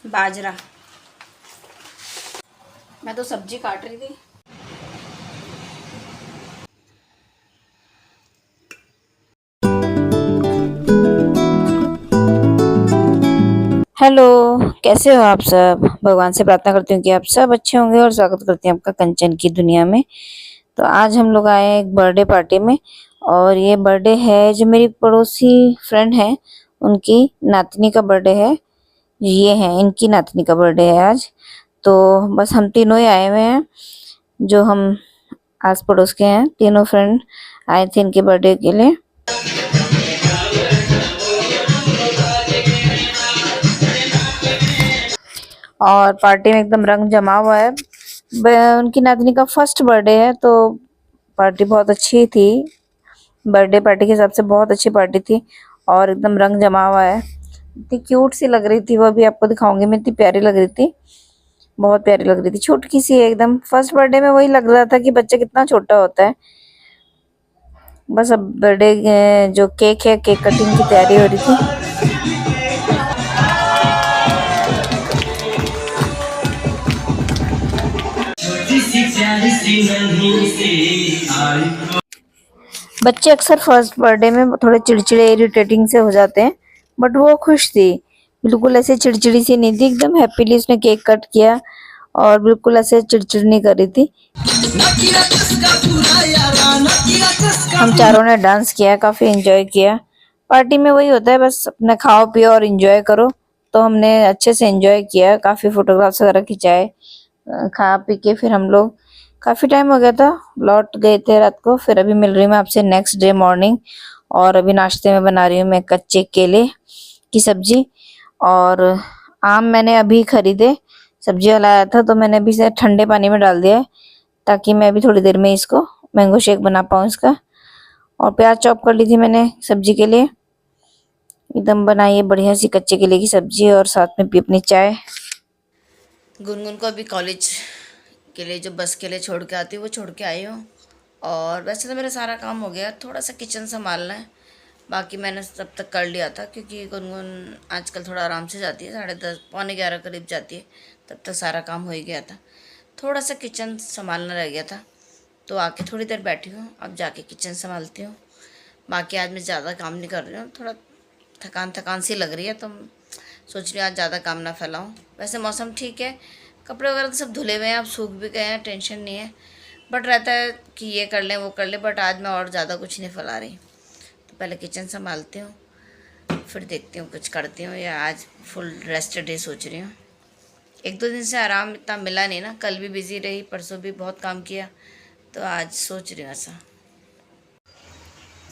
बाजरा। मैं तो सब्जी काट रही थी। हेलो, कैसे हो आप सब। भगवान से प्रार्थना करती हूँ कि आप सब अच्छे होंगे और स्वागत करती हूँ आपका कंचन की दुनिया में। तो आज हम लोग आए हैं एक बर्थडे पार्टी में, और ये बर्थडे है जो मेरी पड़ोसी फ्रेंड है, उनकी नातनी का बर्थडे है। ये है इनकी नातनी का बर्थडे है आज। तो बस हम तीनों ही आए हुए हैं, जो हम आस पड़ोस के हैं। तीनों फ्रेंड आए थे इनके बर्थडे के लिए। और पार्टी में एकदम रंग जमा हुआ है। उनकी नातनी का फर्स्ट बर्थडे है, तो पार्टी बहुत अच्छी थी। बर्थडे पार्टी के हिसाब से बहुत अच्छी पार्टी थी, और एकदम रंग जमा हुआ है। इतनी क्यूट सी लग रही थी वो, भी आपको दिखाऊंगी मैं। इतनी प्यारी लग रही थी, बहुत प्यारी लग रही थी। छोटी सी है एकदम। फर्स्ट बर्थडे में वही लग रहा था कि बच्चा कितना छोटा होता है। बस अब बर्थडे जो केक है, केक कटिंग की तैयारी हो रही थी। बच्चे अक्सर फर्स्ट बर्थडे में थोड़े चिड़चिड़े इरिटेटिंग से हो जाते हैं, बट वो खुश थी। बिल्कुल ऐसे चिड़चिड़ी सी नहीं थी, एकदम हैप्पीली उसने केक कट किया, और बिल्कुल ऐसे चिड़चिड़ नहीं कर रही थी। हम चारों ने डांस किया, काफी एंजॉय किया। पार्टी में वही होता है, बस अपना खाओ पियो और एंजॉय करो। तो हमने अच्छे से एंजॉय किया, काफी फोटोग्राफ्स वगैरह खिंचाए। खा पी के फिर हम लोग, काफी टाइम हो गया था, लौट गए थे रात को। फिर अभी मिल रही हूँ मैं आपसे नेक्स्ट डे मॉर्निंग। और अभी नाश्ते में बना रही हूँ मैं कच्चे केले की सब्जी। और आम मैंने अभी खरीदे, सब्जी वाला आया था, तो मैंने अभी से ठंडे पानी में डाल दिया है, ताकि मैं अभी थोड़ी देर में इसको मैंगो शेक बना पाऊँ इसका। और प्याज चॉप कर ली थी मैंने सब्जी के लिए। एकदम बनाई है बढ़िया सी कच्चे केले की सब्जी, और साथ में पी अपनी चाय। गुनगुन को अभी कॉलेज के लिए जो बस के लिए छोड़ के आती हूँ, वो छोड़ के आई हूँ। और वैसे तो मेरा सारा काम हो गया, थोड़ा सा किचन संभालना है। बाकी मैंने तब तक कर लिया था, क्योंकि गुनगुन आजकल थोड़ा आराम से जाती है, 10:30 पौने 11 करीब जाती है। तब तक सारा काम हो ही गया था। थोड़ा सा किचन संभालना रह गया था, तो आके थोड़ी देर बैठी हूँ, अब जाके किचन संभालती हूँ। बाकी आज मैं ज़्यादा काम नहीं कर रही हूँ, थोड़ा थकान थकान सी लग रही है, तो सोच रही हूँ आज ज़्यादा काम ना फैलाऊँ। वैसे मौसम ठीक है, कपड़े वगैरह तो सब धुले हुए हैं, अब सूख भी गए हैं, टेंशन नहीं है। बट रहता है कि ये कर लें वो कर लें, बट आज मैं और ज़्यादा कुछ नहीं फैला रही। तो पहले किचन संभालती हूँ, फिर देखती हूँ कुछ करती हूँ, या आज फुल रेस्ट डे सोच रही हूँ। 1-2 दिन से आराम इतना मिला नहीं ना, कल भी बिज़ी रही, परसों भी बहुत काम किया, तो आज सोच रही हूँ ऐसा।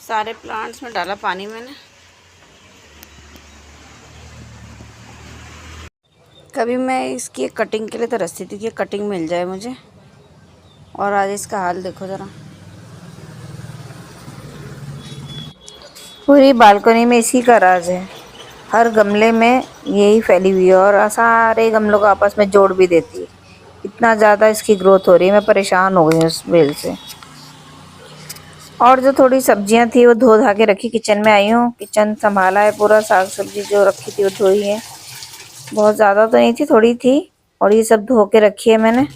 सारे प्लांट्स में डाला पानी मैंने। कभी मैं इसकी कटिंग के लिए तरसती थी कि कटिंग मिल जाए मुझे, और आज इसका हाल देखो ज़रा। पूरी बालकनी में इसी का राज है, हर गमले में यही फैली हुई है, और सारे गमलों को आपस में जोड़ भी देती है। इतना ज़्यादा इसकी ग्रोथ हो रही है, मैं परेशान हो गई हूँ इस बेल से। और जो थोड़ी सब्जियां थी वो धो धा के रखी, किचन में आई हूँ, किचन संभाला है पूरा। साग सब्जी जो रखी थी वो धोई है, बहुत ज़्यादा तो नहीं थी, थोड़ी थी। और ये सब धो के रखी है मैंने।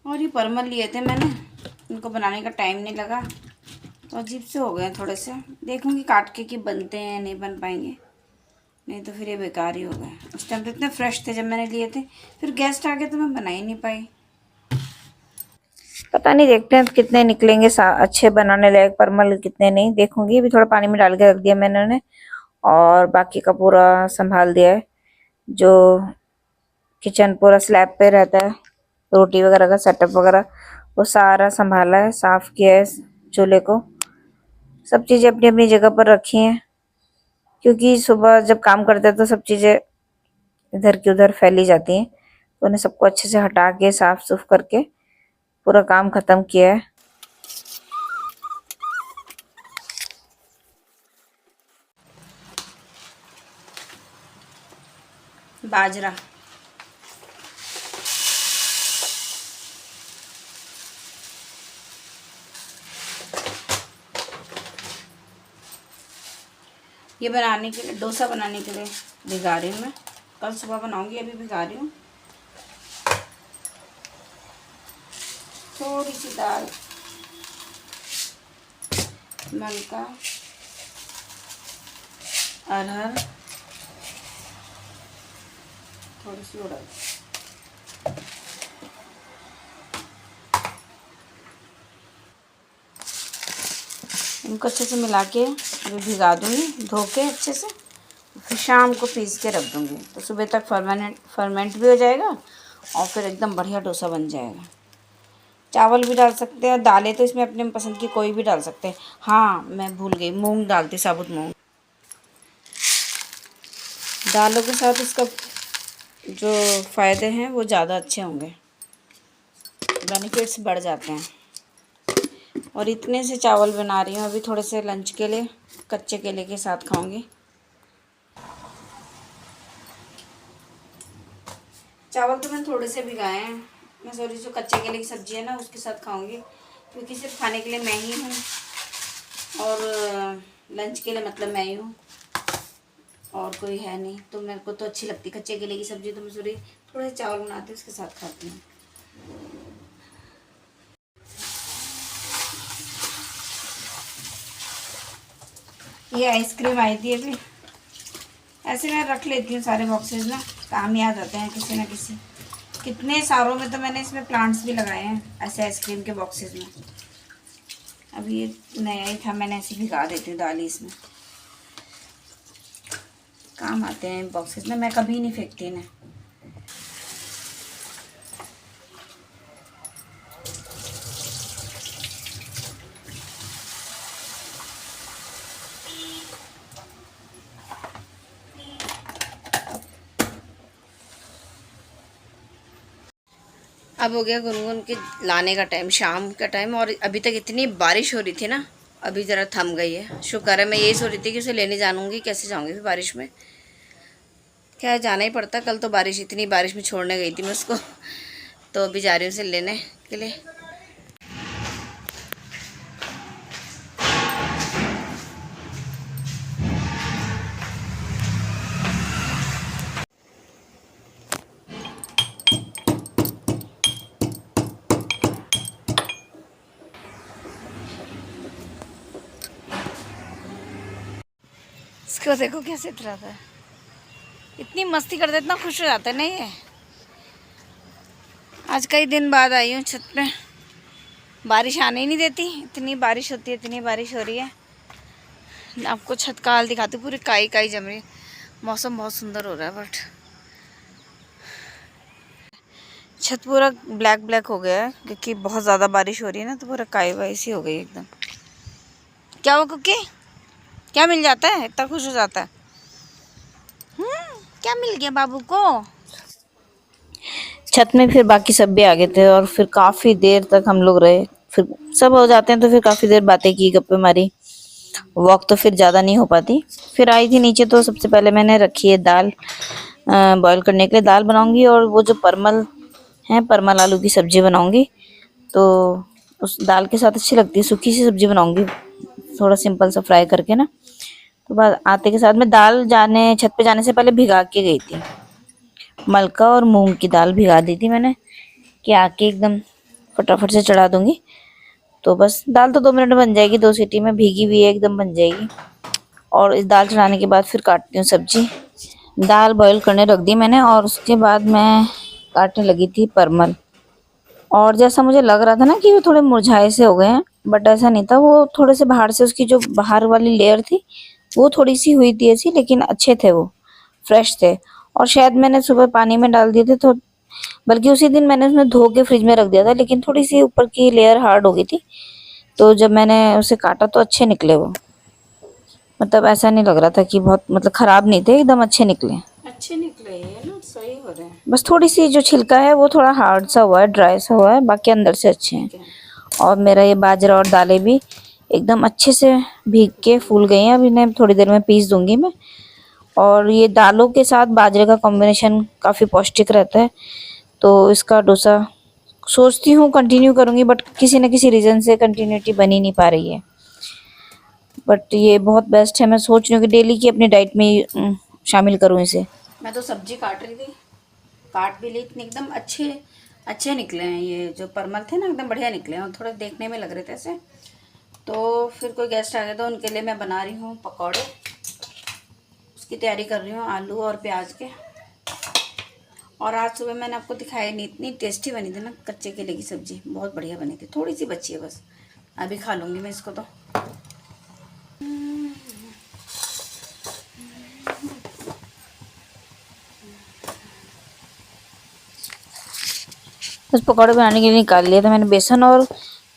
और ये परमल लिए थे मैंने, इनको बनाने का टाइम नहीं लगा, तो अजीब से हो गए थोड़े से। देखूंगी काट के कि बनते हैं, नहीं बन पाएंगे, नहीं तो फिर ये बेकार ही हो गए। उस टाइम तो इतने फ्रेश थे जब मैंने लिए थे, फिर गेस्ट आ गए तो मैं बना ही नहीं पाई। पता नहीं, देखते हैं कितने निकलेंगे अच्छे बनाने लायक परमल, कितने नहीं देखूंगी। अभी थोड़ा पानी में डाल के रख दिया मैंने उन्हें, और बाकी का पूरा संभाल दिया है। जो किचन पूरा स्लैब पे रहता है, रोटी वगैरह का सेटअप वगैरह, वो सारा संभाला है, साफ किया है चूल्हे को। सब चीज़ें अपनी अपनी जगह पर रखी हैं, क्योंकि सुबह जब काम करते हैं तो सब चीज़ें इधर की उधर फैली जाती हैं, तो उन्हें सबको अच्छे से हटा के साफ सुफ करके पूरा काम खत्म किया है। बाजरा। ये बनाने के लिए, डोसा बनाने के लिए भिगा रही हूँ मैं। कल सुबह बनाऊंगी, अभी भिगा रही हूँ। थोड़ी सी दाल, मलका, अरहर, थोड़ी सी उड़द। इनको अच्छे से मिला के अभी भिगा दूँगी, धो के अच्छे से, फिर शाम को पीस के रख दूँगी। तो सुबह तक फर्मेंट भी हो जाएगा और फिर एकदम बढ़िया डोसा बन जाएगा। चावल भी डाल सकते हैं, दालें तो इसमें अपने पसंद की कोई भी डाल सकते हैं। हाँ, मैं भूल गई, मूंग डालती, साबुत मूंग। दालों के साथ इसका जो फ़ायदे हैं वो ज़्यादा अच्छे होंगे, बेनिफिट्स बढ़ जाते हैं। और इतने से चावल बना रही हूँ, अभी थोड़े से लंच के लिए कच्चे केले के साथ खाऊंगी। चावल तो मैंने थोड़े से भिगाए हैं, मैं सॉरी जो कच्चे केले की सब्ज़ी है ना उसके साथ खाऊंगी, क्योंकि सिर्फ खाने के लिए मैं ही हूँ और लंच के लिए मतलब मैं ही हूँ और कोई है नहीं। तो मेरे को तो अच्छी लगती कच्चे केले की सब्ज़ी, तो मैं सॉरी थोड़े चावल बनाती हूँ उसके साथ खाती हूँ। ये आइसक्रीम आई थी अभी, ऐसे मैं रख लेती हूँ सारे बॉक्सेस ना, काम ही आ जाते हैं किसी ना किसी। कितने सारों में तो मैंने इसमें प्लांट्स भी लगाए हैं ऐसे आइसक्रीम के बॉक्सेस में। अभी ये नया ही था, मैंने ऐसे भिगा देती हूँ दाल इसमें, काम आते हैं बॉक्सेस में, मैं कभी नहीं फेंकती इन्हें। अब हो गया गुनगुन के लाने का टाइम, शाम का टाइम, और अभी तक इतनी बारिश हो रही थी ना, अभी ज़रा थम गई है। शुक्र है, मैं यही सोच रही थी कि उसे लेने जानूँगी, कैसे जाऊँगी फिर बारिश में। क्या जाना ही पड़ता, कल तो बारिश, इतनी बारिश में छोड़ने गई थी मैं उसको, तो अभी जा रही हूँ उसे लेने के लिए। इसको देखो कैसे इतराता है, इतनी मस्ती करता है, इतना खुश हो जाता है नहीं है। आज कई दिन बाद आई हूँ छत पे, बारिश आने ही नहीं देती, इतनी बारिश होती है, इतनी बारिश हो रही है। आपको छत का हाल दिखाती हूँ, पूरी काई काई जम रही है। मौसम बहुत सुंदर हो रहा है, बट छत पूरा ब्लैक ब्लैक हो गया है क्योंकि बहुत ज़्यादा बारिश हो रही है ना, तो पूरा काई वाई सी हो गई एकदम। क्या हुआ कुकी, क्या मिल जाता है, इतना खुश हो जाता है? क्या मिल गया बाबू को? छत में फिर बाकी सब भी आ गए थे और फिर काफ़ी देर तक हम लोग रहे। फिर सब हो जाते हैं तो फिर काफ़ी देर बातें की, गप्पे मारी, वॉक तो फिर ज़्यादा नहीं हो पाती। फिर आई थी नीचे, तो सबसे पहले मैंने रखी है दाल बॉईल करने के लिए। दाल बनाऊंगी और वो जो परमल है, परमल आलू की सब्जी बनाऊंगी, तो उस दाल के साथ अच्छी लगती है। सूखी सी सब्जी बनाऊंगी थोड़ा सिंपल सा फ्राई करके ना। तो बाद आते के साथ में दाल जाने छत पे जाने से पहले भिगा के गई थी, मलका और मूंग की दाल भिगा दी थी मैंने कि आके एकदम फटाफट से चढ़ा दूंगी। तो बस दाल तो 2 मिनट में बन जाएगी, 2 सीटी में, भीगी हुई है एकदम बन जाएगी। और इस दाल चढ़ाने के बाद फिर काटती हूँ सब्जी। दाल बॉईल करने रख दी मैंने और उसके बाद मैं काटने लगी थी परमल। और जैसा मुझे लग रहा था ना कि वो थोड़े मुरझाए से हो गए हैं, बट ऐसा नहीं था। वो थोड़े से बाहर से, उसकी जो बाहर वाली लेयर थी वो थोड़ी सी हुई थी ऐसी, लेकिन अच्छे थे, वो फ्रेश थे। और शायद मैंने सुबह पानी में डाल दिए थे, तो बल्कि उसी दिन मैंने उसमें धो के फ्रिज में रख दिया था, लेकिन थोड़ी सी ऊपर की लेयर हार्ड हो गई थी। तो जब मैंने उसे काटा तो अच्छे निकले वो, मतलब ऐसा नहीं लग रहा था कि बहुत, मतलब खराब नहीं थे, एकदम अच्छे निकले। अच्छे निकले, ये ना सही हो रहे हैं। बस थोड़ी सी जो छिलका है वो थोड़ा हार्ड सा हुआ है, ड्राई सा हुआ है, बाकी अंदर से अच्छे हैं। और मेरा ये बाजरा और दालें भी एकदम अच्छे से भीग के फूल गई हैं। अब इन्हें थोड़ी देर में पीस दूंगी मैं। और ये दालों के साथ बाजरे का कॉम्बिनेशन काफ़ी पौष्टिक रहता है, तो इसका डोसा सोचती हूँ कंटिन्यू करूँगी, बट किसी न किसी रीज़न से कंटिन्यूटी बनी नहीं पा रही है। बट ये बहुत बेस्ट है। मैं सोच रही हूँ कि डेली की अपनी डाइट में शामिल करूँ इसे। मैं तो सब्जी काट रही थी, काट भी ली, इतने एकदम अच्छे अच्छे निकले हैं ये जो परमल थे ना, एकदम बढ़िया निकले हैं और थोड़े देखने में लग रहे थे ऐसे। तो फिर कोई गेस्ट आ गया तो उनके लिए मैं बना रही हूँ पकौड़े, उसकी तैयारी कर रही हूँ आलू और प्याज के। और आज सुबह मैंने आपको दिखाई नहीं, इतनी टेस्टी बनी थी ना कच्चे केले की सब्जी, बहुत बढ़िया बनी थी। थोड़ी सी बची है बस, अभी खा लूँगी मैं इसको। तो बस पकौड़े बनाने के लिए निकाल लिया था मैंने बेसन, और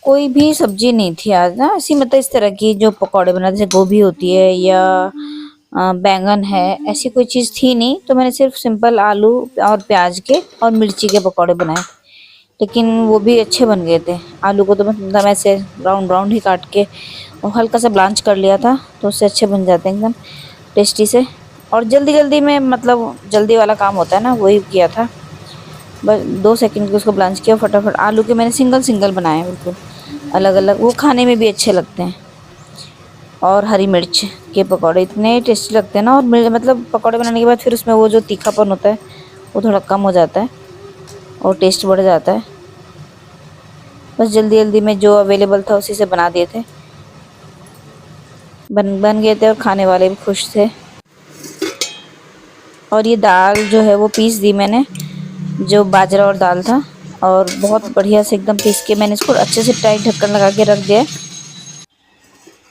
कोई भी सब्जी नहीं थी आज ना, ऐसी मतलब इस तरह की जो पकौड़े बनाते, जैसे गोभी होती है या बैंगन है, ऐसी कोई चीज़ थी नहीं। तो मैंने सिर्फ सिंपल आलू और प्याज के और मिर्ची के पकौड़े बनाए, लेकिन वो भी अच्छे बन गए थे। आलू को तो मतलब ऐसे राउंड राउंड ही काट के और हल्का सा ब्लांच कर लिया था, तो उससे अच्छे बन जाते हैं एकदम टेस्टी से। और जल्दी जल्दी में, मतलब जल्दी वाला काम होता है ना, वही किया था। बस 2 सेकंड के उसको ब्लांच किया फटाफट। आलू के मैंने सिंगल सिंगल बनाए, बिल्कुल अलग अलग, वो खाने में भी अच्छे लगते हैं। और हरी मिर्च के पकौड़े इतने टेस्टी लगते हैं ना। और मतलब पकौड़े बनाने के बाद फिर उसमें वो जो तीखापन होता है वो थोड़ा कम हो जाता है और टेस्ट बढ़ जाता है। बस जल्दी जल्दी में जो अवेलेबल था उसी से बना दिए थे, बन गए थे और खाने वाले भी खुश थे। और ये दाल जो है वो पीस दी मैंने, जो बाजरा और दाल था, और बहुत बढ़िया से एकदम पीस के मैंने इसको अच्छे से टाइट ढक्कन लगा के रख दिया।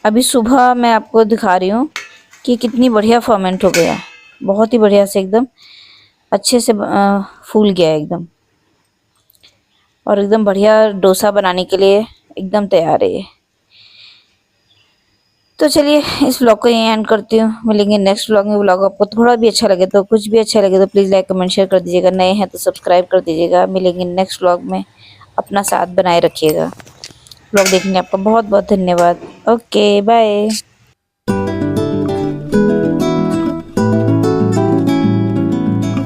अभी सुबह मैं आपको दिखा रही हूँ कि कितनी बढ़िया फर्मेंट हो गया, बहुत ही बढ़िया से एकदम अच्छे से फूल गया एकदम, और एकदम बढ़िया डोसा बनाने के लिए एकदम तैयार है ये। तो चलिए इस व्लॉग को यहीं एंड करती हूँ, मिलेंगे नेक्स्ट व्लॉग में। व्लॉग आपको थोड़ा भी अच्छा लगे तो, कुछ भी अच्छा लगे तो प्लीज़ लाइक कमेंट शेयर कर दीजिएगा, नए हैं तो सब्सक्राइब कर दीजिएगा। मिलेंगे नेक्स्ट व्लॉग में, अपना साथ बनाए रखिएगा। व्लॉग देखने आपका बहुत बहुत धन्यवाद। Okay bye.